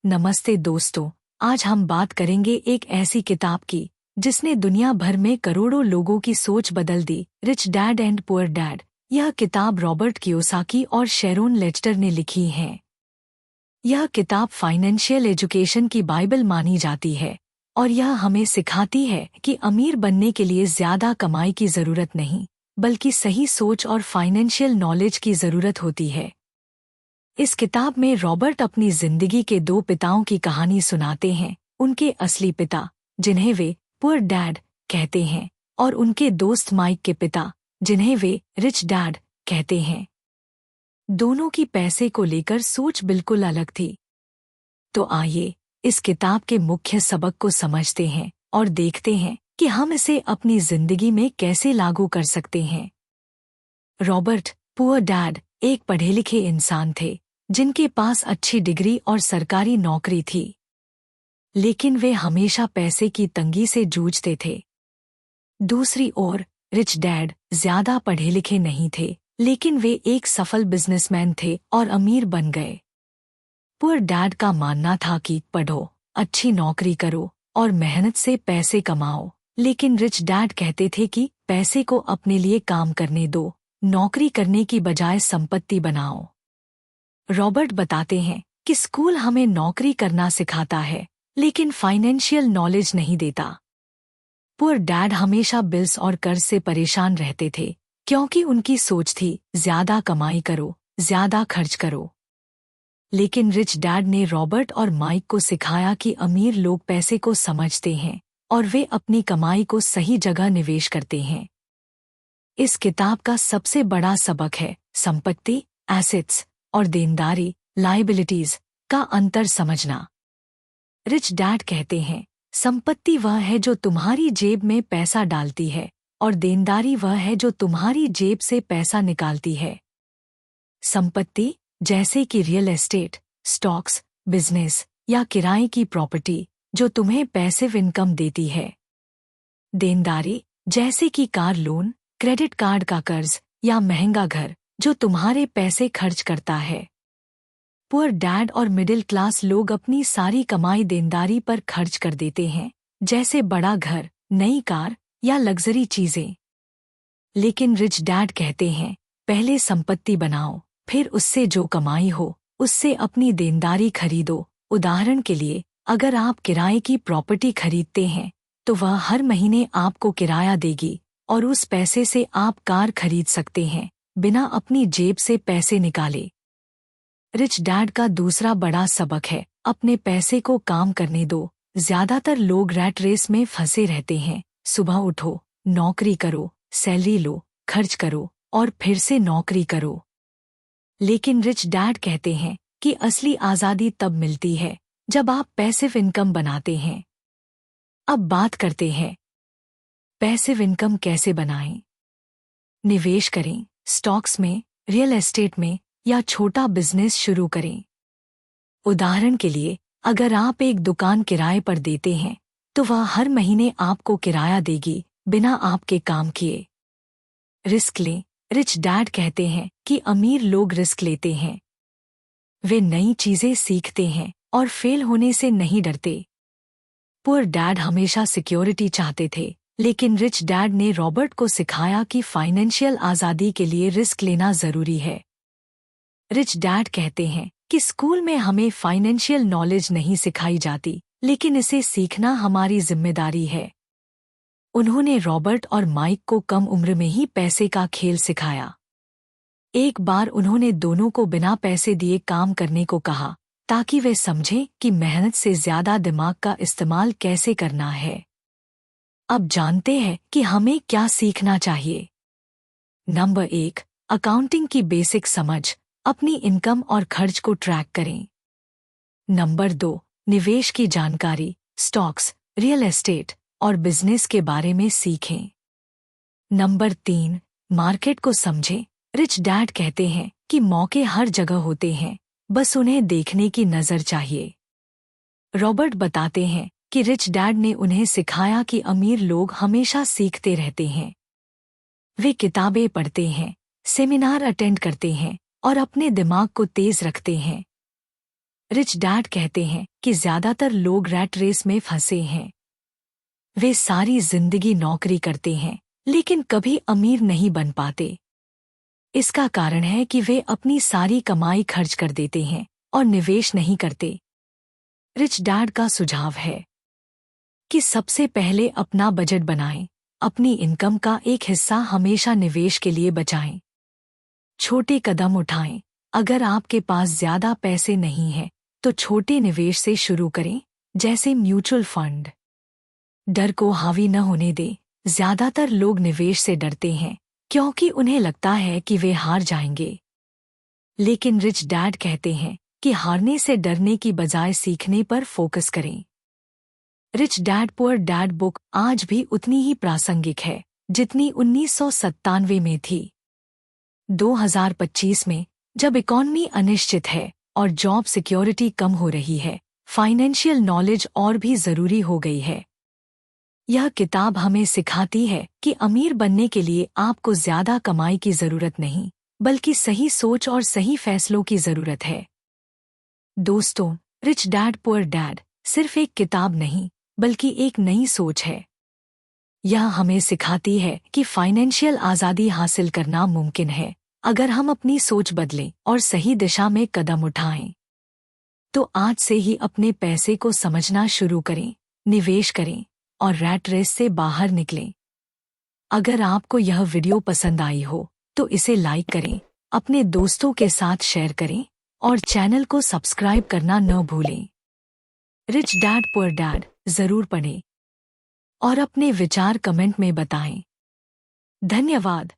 नमस्ते दोस्तों। आज हम बात करेंगे एक ऐसी किताब की जिसने दुनिया भर में करोड़ों लोगों की सोच बदल दी, Rich Dad and Poor Dad. यह किताब रॉबर्ट कियोसाकी और शेरोन लेस्टर ने लिखी है। यह किताब फाइनेंशियल एजुकेशन की बाइबल मानी जाती है और यह हमें सिखाती है कि अमीर बनने के लिए ज्यादा कमाई की जरूरत नहीं, बल्कि सही सोच और फाइनेंशियल नॉलेज की जरूरत होती है। इस किताब में रॉबर्ट अपनी जिंदगी के दो पिताओं की कहानी सुनाते हैं, उनके असली पिता जिन्हें वे पुअर डैड कहते हैं और उनके दोस्त माइक के पिता जिन्हें वे रिच डैड कहते हैं। दोनों की पैसे को लेकर सोच बिल्कुल अलग थी। तो आइए इस किताब के मुख्य सबक को समझते हैं और देखते हैं कि हम इसे अपनी जिंदगी में कैसे लागू कर सकते हैं। रॉबर्ट पुअर डैड एक पढ़े लिखे इंसान थे जिनके पास अच्छी डिग्री और सरकारी नौकरी थी, लेकिन वे हमेशा पैसे की तंगी से जूझते थे। दूसरी ओर रिच डैड ज्यादा पढ़े लिखे नहीं थे, लेकिन वे एक सफल बिजनेसमैन थे और अमीर बन गए। पुअर डैड का मानना था कि पढ़ो, अच्छी नौकरी करो और मेहनत से पैसे कमाओ, लेकिन रिच डैड कहते थे कि पैसे को अपने लिए काम करने दो, नौकरी करने की बजाय संपत्ति बनाओ। रॉबर्ट बताते हैं कि स्कूल हमें नौकरी करना सिखाता है, लेकिन फाइनेंशियल नॉलेज नहीं देता। पुअर डैड हमेशा बिल्स और कर्ज से परेशान रहते थे, क्योंकि उनकी सोच थी ज्यादा कमाई करो, ज्यादा खर्च करो। लेकिन रिच डैड ने रॉबर्ट और माइक को सिखाया कि अमीर लोग पैसे को समझते हैं और वे अपनी कमाई को सही जगह निवेश करते हैं। इस किताब का सबसे बड़ा सबक है संपत्ति एसेट्स और देनदारी लायबिलिटीज का अंतर समझना। रिच डैड कहते हैं संपत्ति वह है जो तुम्हारी जेब में पैसा डालती है और देनदारी वह है जो तुम्हारी जेब से पैसा निकालती है। संपत्ति जैसे कि रियल एस्टेट, स्टॉक्स, बिजनेस या किराए की प्रॉपर्टी जो तुम्हें पैसिव इनकम देती है। देनदारी जैसे कि कार लोन, क्रेडिट कार्ड का कर्ज या महंगा घर जो तुम्हारे पैसे खर्च करता है। पुअर डैड और मिडिल क्लास लोग अपनी सारी कमाई देनदारी पर खर्च कर देते हैं, जैसे बड़ा घर, नई कार या लग्जरी चीजें। लेकिन रिच डैड कहते हैं पहले संपत्ति बनाओ, फिर उससे जो कमाई हो उससे अपनी देनदारी खरीदो। उदाहरण के लिए, अगर आप किराए की प्रॉपर्टी खरीदते हैं तो वह हर महीने आपको किराया देगी और उस पैसे से आप कार खरीद सकते हैं बिना अपनी जेब से पैसे निकाले। रिच डैड का दूसरा बड़ा सबक है अपने पैसे को काम करने दो। ज्यादातर लोग रैट रेस में फंसे रहते हैं, सुबह उठो, नौकरी करो, सैलरी लो, खर्च करो और फिर से नौकरी करो। लेकिन रिच डैड कहते हैं कि असली आजादी तब मिलती है जब आप पैसिव इनकम बनाते हैं। अब बात करते हैं पैसिव इनकम कैसे बनाएं। निवेश करें, स्टॉक्स में, रियल एस्टेट में या छोटा बिजनेस शुरू करें। उदाहरण के लिए, अगर आप एक दुकान किराए पर देते हैं तो वह हर महीने आपको किराया देगी बिना आपके काम किए। रिस्क लें। रिच डैड कहते हैं कि अमीर लोग रिस्क लेते हैं। वे नई चीजें सीखते हैं और फेल होने से नहीं डरते। पुअर डैड हमेशा सिक्योरिटी चाहते थे, लेकिन रिच डैड ने रॉबर्ट को सिखाया कि फाइनेंशियल आजादी के लिए रिस्क लेना जरूरी है। रिच डैड कहते हैं कि स्कूल में हमें फाइनेंशियल नॉलेज नहीं सिखाई जाती, लेकिन इसे सीखना हमारी जिम्मेदारी है। उन्होंने रॉबर्ट और माइक को कम उम्र में ही पैसे का खेल सिखाया। एक बार उन्होंने दोनों को बिना पैसे दिए काम करने को कहा, ताकि वे समझें कि मेहनत से ज्यादा दिमाग का इस्तेमाल कैसे करना है। अब जानते हैं कि हमें क्या सीखना चाहिए। नंबर 1, अकाउंटिंग की बेसिक समझ, अपनी इनकम और खर्च को ट्रैक करें। नंबर 2, निवेश की जानकारी, स्टॉक्स, रियल एस्टेट और बिजनेस के बारे में सीखें। नंबर 3, मार्केट को समझें। रिच डैड कहते हैं कि मौके हर जगह होते हैं, बस उन्हें देखने की नजर चाहिए। रॉबर्ट बताते हैं कि रिच डैड ने उन्हें सिखाया कि अमीर लोग हमेशा सीखते रहते हैं। वे किताबें पढ़ते हैं, सेमिनार अटेंड करते हैं और अपने दिमाग को तेज रखते हैं। रिच डैड कहते हैं कि ज्यादातर लोग रैट रेस में फंसे हैं। वे सारी जिंदगी नौकरी करते हैं लेकिन कभी अमीर नहीं बन पाते। इसका कारण है कि वे अपनी सारी कमाई खर्च कर देते हैं और निवेश नहीं करते। रिच डैड का सुझाव है कि सबसे पहले अपना बजट बनाएं, अपनी इनकम का एक हिस्सा हमेशा निवेश के लिए बचाएं। छोटे कदम उठाएं। अगर आपके पास ज्यादा पैसे नहीं हैं, तो छोटे निवेश से शुरू करें, जैसे म्यूचुअल फंड। डर को हावी न होने दें। ज्यादातर लोग निवेश से डरते हैं क्योंकि उन्हें लगता है कि वे हार जाएंगे। लेकिन रिच डैड कहते हैं कि हारने से डरने की बजाय सीखने पर फोकस करें। Rich dad poor dad book आज भी उतनी ही प्रासंगिक है जितनी 1997 में थी। 2025 में, जब इकॉनमी अनिश्चित है और जॉब सिक्योरिटी कम हो रही है, फाइनेंशियल नॉलेज और भी जरूरी हो गई है। यह किताब हमें सिखाती है कि अमीर बनने के लिए आपको ज्यादा कमाई की जरूरत नहीं, बल्कि सही सोच और सही फैसलों की जरूरत है। दोस्तों, रिच डैड पुअर डैड सिर्फ एक किताब नहीं, बल्कि एक नई सोच है। यह हमें सिखाती है कि फाइनेंशियल आज़ादी हासिल करना मुमकिन है, अगर हम अपनी सोच बदलें और सही दिशा में कदम उठाएं। तो आज से ही अपने पैसे को समझना शुरू करें, निवेश करें और रैट रेस से बाहर निकलें। अगर आपको यह वीडियो पसंद आई हो, तो इसे लाइक करें, अपने दोस्तों के साथ शेयर करें और चैनल को सब्सक्राइब करना न भूलें। रिच डैड पुअर डैड जरूर पढ़ें और अपने विचार कमेंट में बताएं। धन्यवाद।